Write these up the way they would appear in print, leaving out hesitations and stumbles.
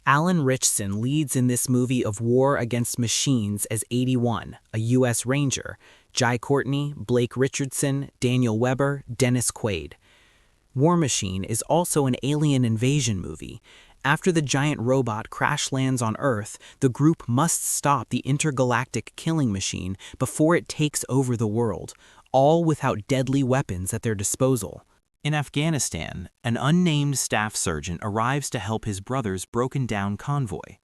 Alan Ritchson leads in this movie of war against machines as 81, a U.S. Ranger, Jai Courtney, Blake Richardson, Daniel Weber, Dennis Quaid. War Machine is also an alien invasion movie. After the giant robot crash lands on Earth, the group must stop the intergalactic killing machine before it takes over the world, all without deadly weapons at their disposal. In Afghanistan, an unnamed staff sergeant arrives to help his brother's broken-down convoy.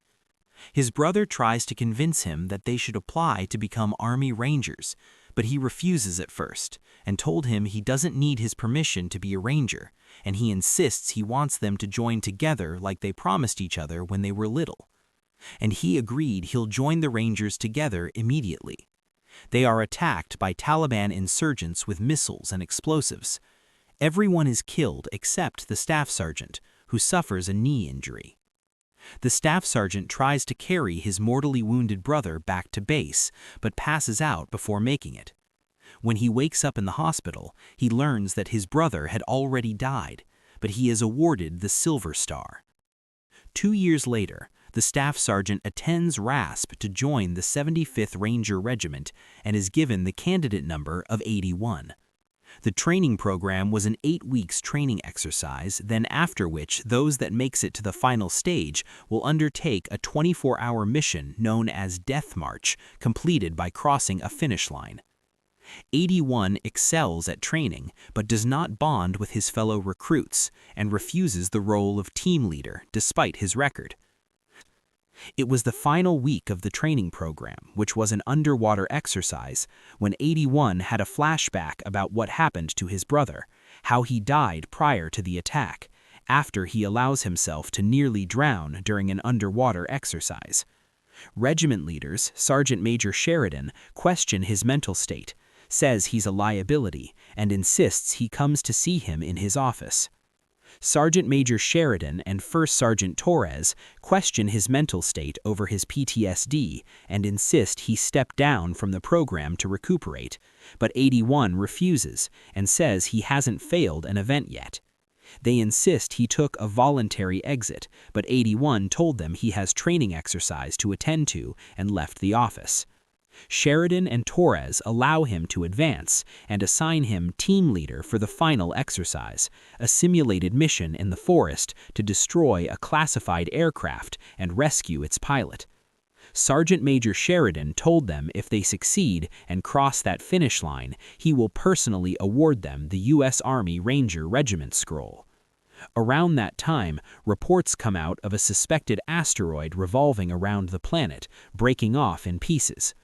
His brother tries to convince him that they should apply to become Army Rangers, but he refuses at first and told him he doesn't need his permission to be a Ranger, and he insists he wants them to join together like they promised each other when they were little. And he agreed he'll join the Rangers together immediately. They are attacked by Taliban insurgents with missiles and explosives. Everyone is killed except the staff sergeant, who suffers a knee injury. The staff sergeant tries to carry his mortally wounded brother back to base, but passes out before making it. When he wakes up in the hospital, he learns that his brother had already died, but he is awarded the Silver Star. 2 years later, the staff sergeant attends RASP to join the 75th Ranger Regiment and is given the candidate number of 81. The training program was an 8 weeks training exercise, then after which those that makes it to the final stage will undertake a 24-hour mission known as Death March, completed by crossing a finish line. 81 excels at training, but does not bond with his fellow recruits and refuses the role of team leader despite his record. It was the final week of the training program, which was an underwater exercise, when 81 had a flashback about what happened to his brother, how he died prior to the attack, after he allows himself to nearly drown during an underwater exercise. Regiment leaders, Sergeant Major Sheridan, question his mental state, says he's a liability, and insists he comes to see him in his office. Sergeant Major Sheridan and First Sergeant Torres question his mental state over his PTSD and insist he step down from the program to recuperate, but 81 refuses and says he hasn't failed an event yet. They insist he took a voluntary exit, but 81 told them he has training exercise to attend to and left the office. Sheridan and Torres allow him to advance and assign him team leader for the final exercise, a simulated mission in the forest to destroy a classified aircraft and rescue its pilot. Sergeant Major Sheridan told them if they succeed and cross that finish line, he will personally award them the U.S. Army Ranger Regiment Scroll. Around that time, reports come out of a suspected asteroid revolving around the planet, breaking off in pieces.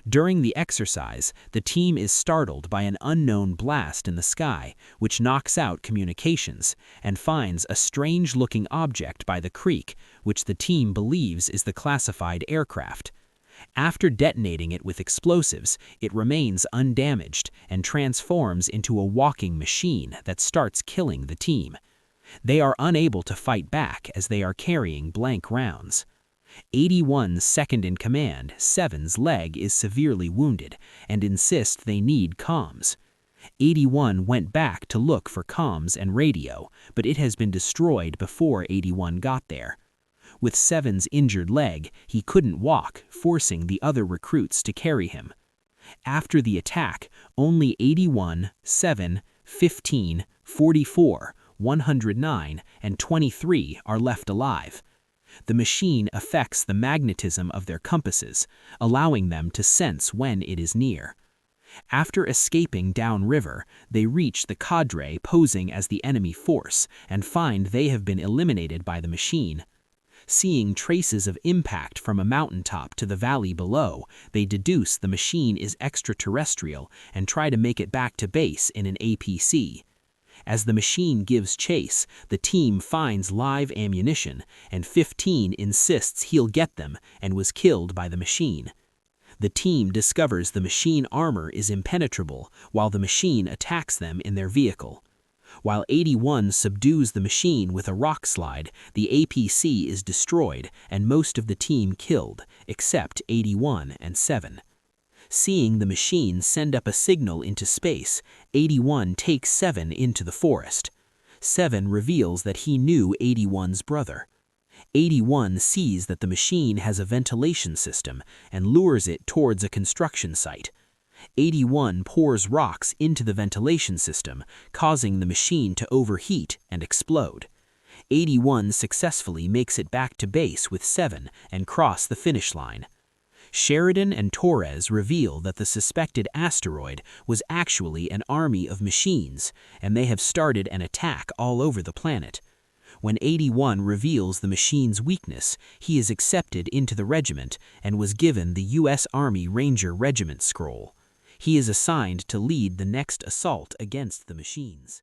During the exercise, the team is startled by an unknown blast in the sky, which knocks out communications, and finds a strange-looking object by the creek, which the team believes is the classified aircraft. After detonating it with explosives, it remains undamaged and transforms into a walking machine that starts killing the team. They are unable to fight back as they are carrying blank rounds. 81's second-in-command, 7's leg is severely wounded and insists they need comms. 81 went back to look for comms and radio, but it has been destroyed before 81 got there. With 7's injured leg, he couldn't walk, forcing the other recruits to carry him. After the attack, only 81, 7, 15, 44, 109, and 23 are left alive. The machine affects the magnetism of their compasses, allowing them to sense when it is near. After escaping downriver, they reach the cadre posing as the enemy force and find they have been eliminated by the machine. Seeing traces of impact from a mountaintop to the valley below, they deduce the machine is extraterrestrial and try to make it back to base in an APC. As the machine gives chase, the team finds live ammunition, and 15 insists he'll get them and was killed by the machine. The team discovers the machine armor is impenetrable while the machine attacks them in their vehicle. While 81 subdues the machine with a rock slide, the APC is destroyed and most of the team killed, except 81 and 7. Seeing the machine send up a signal into space, 81 takes 7 into the forest. 7 reveals that he knew 81's brother. 81 sees that the machine has a ventilation system and lures it towards a construction site. 81 pours rocks into the ventilation system, causing the machine to overheat and explode. 81 successfully makes it back to base with 7 and cross the finish line. Sheridan and Torres reveal that the suspected asteroid was actually an army of machines, and they have started an attack all over the planet. When 81 reveals the machine's weakness, he is accepted into the regiment and was given the U.S. Army Ranger Regiment scroll. He is assigned to lead the next assault against the machines.